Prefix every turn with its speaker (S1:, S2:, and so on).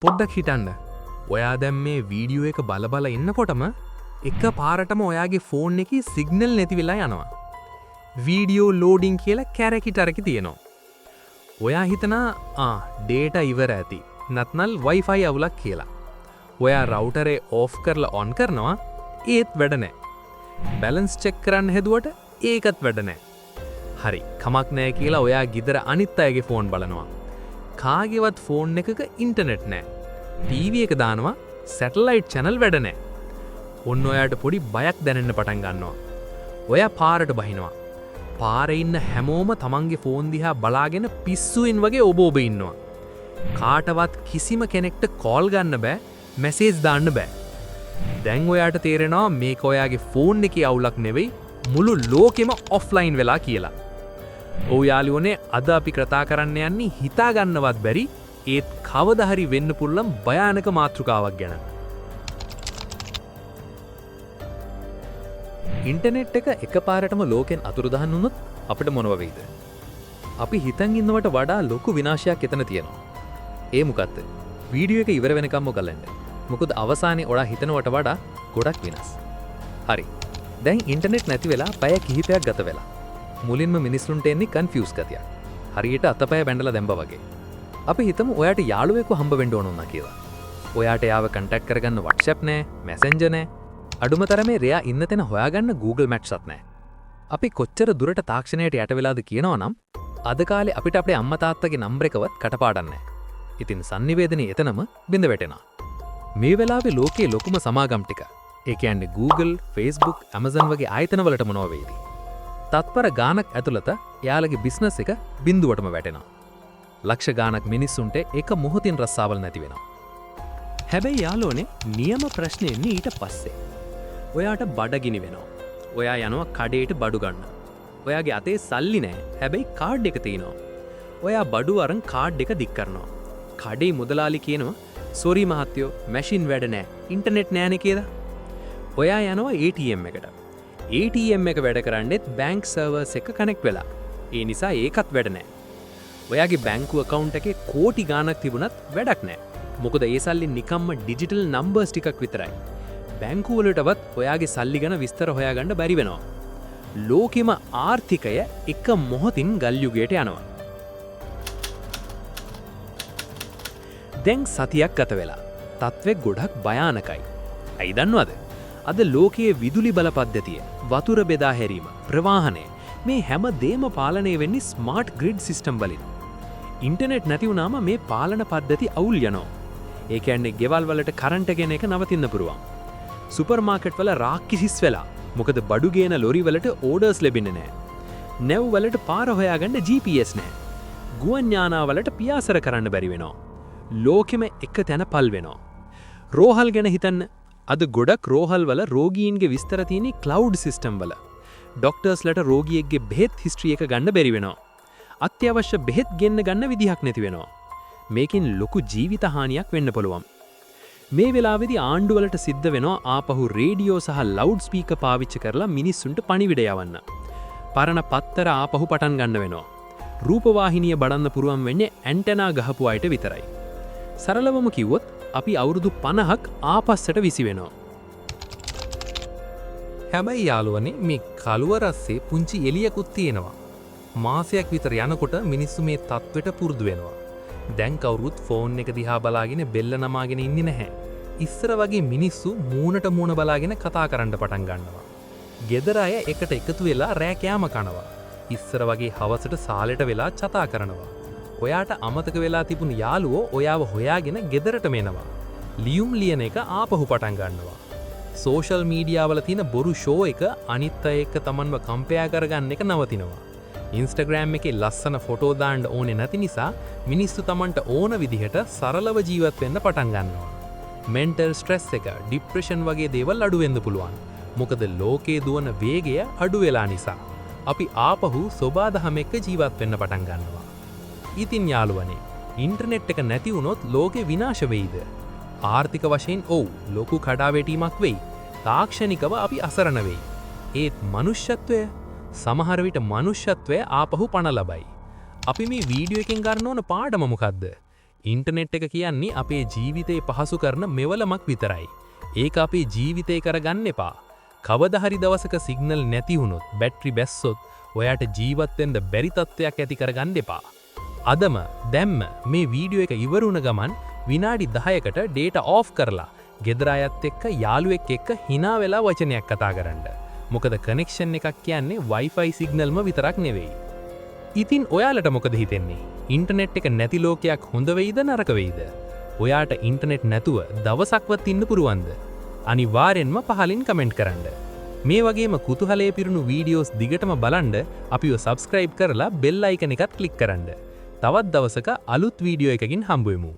S1: පොඩ්ඩක් හිතන්න. ඔයා දැන් මේ වීඩියෝ එක බල ඉන්නකොටම එක පාරටම ඔයාගේ ෆෝන් එකේ සිග්නල් නැති වෙලා යනවා. වීඩියෝ ලෝඩින් කියලා කැරකිටරකි තියෙනවා. ඔයා හිතනා ඩේටා ඉවර ඇති. නැත්නම් Wi-Fi අවුලක් කියලා. ඔයා රවුටරේ ඕෆ් කරලා ඔන් කරනවා ඒත් වැඩ නැහැ. බැලන්ස් චෙක් කරන්න හැදුවට ඒකත් වැඩ නැහැ. හරි කමක් නැහැ කියලා ඔයා ගෙදර අනිත් අයගේ ෆෝන් බලනවා. කාගේවත් ෆෝන් එකක ඉන්ටර්නෙට් නැහැ. ටීවී එක දානවා සැටලයිට් channel වැඩ නැහැ. ඔන්න ඔයාට පොඩි බයක් දැනෙන්න පටන් ගන්නවා. ඔයා පාරට බහිනවා. පාරේ ඉන්න හැමෝම තමන්ගේ ෆෝන් දිහා බලාගෙන පිස්සුවෙන් වගේ ඔබ ඉන්නවා. කාටවත් කිසිම කෙනෙක්ට කෝල් ගන්න බෑ, මැසේජ් දාන්න බෑ. දැන් ඔයාට තේරෙනවා මේක ඔයාගේ ෆෝන් එකේ අවුලක් නෙවෙයි මුළු ලෝකෙම ඔෆ්ලයින් වෙලා කියලා. ඔව් යාළුවනේ අද අපි කතා කරන්න යන්නේ හිතා ගන්නවත් බැරි ඒත් කවදා හරි වෙන්න පුළුවන් භයානක මාතෘකාවක් ගැන.
S2: ඉන්ටර්නෙට් එක එකපාරටම ලෝකෙන් අතුරුදහන් වුණොත් අපිට මොනව වෙයිද? අපි හිතන් ඉන්නවට වඩා ලොකු විනාශයක් එතන තියෙනවා. ඒ මොකක්ද? වීඩියෝ එක ඉවර වෙනකම්ම බලන්න. මොකද අවසානයේ ඔයා හිතනවට වඩා ගොඩක් වෙනස්. හරි. දැන් ඉන්ටර්නෙට් නැති වෙලා පැය කිහිපයක් ගත වෙලා. මුලින්ම මිනිස්සුන්ට එන්නේ කන්ෆියුස් ගතියක්. හරියට අතපය බැඳලා දැම්බා වගේ. අපි හිතමු ඔයාට යාළුවෙක්ව හම්බ වෙන්න ඕන වුණා කියලා. ඔයාට යාව කන්ටැක්ට් කරගන්න WhatsApp නැහැ, Messenger නැහැ. අඩුම තරමේ රෙයා ඉන්න තැන හොයාගන්න Google Maps එකක් නැහැ. අපි කොච්චර දුරට තාක්ෂණයට යට වෙලාද කියනවා නම් අද කාලේ අපිට අපේ අම්මා තාත්තගේ නම්බර එකවත් කටපාඩම් නැහැ. ඉතින් sannivedanaye එතනම බිඳ වැටෙනවා. මේ වෙලාවේ ලෝකයේ ලොකුම සමාගම් ටික. ඒ කියන්නේ Google, Facebook, Amazon වගේ ආයතන වලට මොනව වෙයිද? තත්පර ගානක් ඇතුළත එයාලගේ බිස්නස් එක බිඳුවටම වැටෙනවා. ලක්ෂ ගානක් මිනිස්සුන්ට එක මොහොතින් රස්සාවල් නැති වෙනවා.
S1: හැබැයි යාළුවනේ නියම ප්‍රශ්නේ එන්නේ ඊට පස්සේ. ඔයාට බඩගිනි වෙනවා. ඔයා යනවා කඩේට බඩු ගන්න. ඔයාගේ අතේ සල්ලි නැහැ. හැබැයි කාඩ් එක තියෙනවා. ඔයා බඩු අරන් කාඩ් එක දික් කරනවා. කඩේ මුදලාලි කියනවා "සෝරි මහත්තයෝ, මැෂින් වැඩ නැහැ. ඉන්ටර්නෙට් නැහැනේ" කියලා. ඔයා යනවා ATM එකට. ATM එක වැඩ කරන්නේත් බැංක් සර්වර්ස් එක කනෙක්ට් වෙලා. ඒ නිසා ඒකත් වැඩ නැහැ. ඔයාගේ බැංකු account එකේ කෝටි ගාණක් තිබුණත් වැඩක් නැහැ. මොකද ඒ සල්ලි නිකම්ම ඩිජිටල් නම්බර්ස් ටිකක් විතරයි. බැංකු වලටවත් ඔයාගේ සල්ලි ගැන විස්තර හොයාගන්න බැරි වෙනවා. ලෝකෙම ආර්ථිකය එක මොහොතින් ගල් යුගයට යනවා. දැන් සතියක් ගත වෙලා. තත්ත්වය ගොඩක් භයානකයි. ඇයි දන්නවද? අද ලෝකයේ විදුලි බල පද්ධතිය, වතුර බෙදා හැරීම, ප්‍රවාහනය මේ හැම දෙයක්ම පාලනය වෙන්නේ ස්මාර්ට් ග්‍රිඩ් සිස්ටම් වලින්. ඉන්ටර්නෙට් නැති වුණාම මේ පාලන පද්ධති අවුල් යනවා. ඒ කියන්නේ ගෙවල් වලට කරන්ට් ගෙන එක නවතින්න පුරුවන්. සුපර් මාකට් වල රාක්කි හිස් වෙලා. මොකද බඩු ගේන ලොරි වලට ඕඩර්ස් ලැබෙන්නේ නැහැ. නැව් වලට පාර හොයාගන්න GPS නැහැ. ගුවන් යානා වලට පියාසර කරන්න බැරි වෙනවා. ලෝකෙම එක තැන පල් වෙනවා. රෝහල් ගැන හිතන්න. අද ගොඩක් රෝහල් වල රෝගීන්ගේ විස්තර තියෙන්නේ ක්ලවුඩ් සිස්ටම් වල. ඩොක්ටර්ස්ලට රෝගියෙක්ගේ බෙහෙත් හිස්ටරි එක ගන්න බැරි වෙනවා. අත්‍යවශ්‍ය බෙහෙත් ගෙන්න ගන්න විදිහක් නැති වෙනවා. මේකෙන් ලොකු ජීවිත හානියක් වෙන්න පුළුවන්. මේ වෙලාවේදී ආණ්ඩුවලට සිද්ධ වෙනවා ආපහු රේඩියෝ සහ ලවුඩ් ස්පීකර් පාවිච්චි කරලා මිනිස්සුන්ට පණිවිඩ යවන්න. පරණ පත්තර ආපහු පටන් ගන්න වෙනවා. රූපවාහිනිය බඩන්න පුරුවන් වෙන්නේ ඇන්ටනා ගහපු අයට විතරයි. සරලවම කිව්වොත් අපි අවුරුදු 50ක් ආපස්සට විසි වෙනවා.
S3: හැබැයි යාළුවනේ මේ කළුව රස්සේ පුංචි එළියකුත් තියෙනවා. මාසයක් විතර යනකොට මිනිස්සු මේ තත්වෙට පුරුදු වෙනවා. දැන් කවුරුත් ෆෝන් එක දිහා බලාගෙන බෙල්ල නමාගෙන ඉන්නේ නැහැ. ඉස්සර වගේ මිනිස්සු මූණට මූණ බලාගෙන කතා කරන්න පටන් ගන්නවා. ගෙදර අය එකට එකතු වෙලා රෑ කෑම කනවා. ඉස්සර වගේ හවසට සාලෙට වෙලා කතා කරනවා. ඔයාට අමතක වෙලා තිබුණු යාළුවෝ ඔයාව හොයාගෙන ගෙදරටම එනවා. ලියුම් ලියන එක ආපහු පටන් ගන්නවා. සෝෂල් මීඩියා වල තියෙන බොරු ෂෝ එක අනිත් අය එක්ක තමන්ව කම්පෙයාර් කරගන්න එක නවතිනවා. Instagram එකේ ලස්සන ෆොටෝ දාන්න ඕනේ නැති නිසා මිනිස්සු තමන්ට ඕන විදිහට සරලව ජීවත් වෙන්න පටන් ගන්නවා. මෙන්ටල් ස්ට්‍රෙස් එක, ડિප්‍රෙෂන් වගේ දේවල් අඩු වෙන්න පුළුවන්. මොකද ලෝකේ දුවන වේගය අඩු වෙලා නිසා. අපි ආපහු සෝබාදහම එක්ක ජීවත් වෙන්න පටන් ගන්නවා. ඉතින් යාළුවනේ, ඉන්ටර්නෙට් එක නැති වුණොත් ලෝකෙ විනාශ වෙයිද? ආර්ථික වශයෙන් ඔව් ලොකු කඩාවැටීමක් වෙයි. තාක්ෂණිකව අපි අසරණ වෙයි. ඒත් මනුෂ්‍යත්වය සමහර විට මනුෂ්‍යත්වය ආපහු පණ ලබයි. අපි මේ වීඩියෝ එකෙන් ගන්න ඕන පාඩම මොකද්ද? ඉන්ටර්නෙට් එක කියන්නේ අපේ ජීවිතේ පහසු කරන මෙවලමක් විතරයි. ඒක අපේ ජීවිතේ කරගන්න එපා. කවදා හරි දවසක සිග්නල් නැති වුණොත්, බැටරි බැස්සොත් ඔයාට ජීවත් වෙන්න බැරි තත්ත්වයක් ඇති කරගන්න එපා. අදම දැම්ම මේ වීඩියෝ එක ඉවර වුණ ගමන් විනාඩි 10කට data off කරලා ගෙදර අයත් එක්ක යාළුවෙක් එක්ක hina වෙලා වචනයක් කතා කරන්න. මොකද කනෙක්ෂන් එකක් කියන්නේ Wi-Fi සිග්නල්ම විතරක් නෙවෙයි. ඉතින් ඔයාලට මොකද හිතෙන්නේ? ඉන්ටර්නෙට් එක නැති ලෝකයක් හොඳ වෙයිද නරක වෙයිද? ඔයාට ඉන්ටර්නෙට් නැතුව දවසක්වත් ඉන්න පුරුවන්ද? අනිවාර්යෙන්ම පහලින් කමෙන්ට් කරන්න. මේ වගේම කුතුහලයේ පිරුණු වීඩියෝස් දිගටම බලන්න අපිව සබ්ස්ක්‍රයිබ් කරලා බෙල් අයිකන් එකත් ක්ලික් කරන්න. තවත් දවසක අලුත් වීඩියෝ එකකින් හම්බ වෙමු.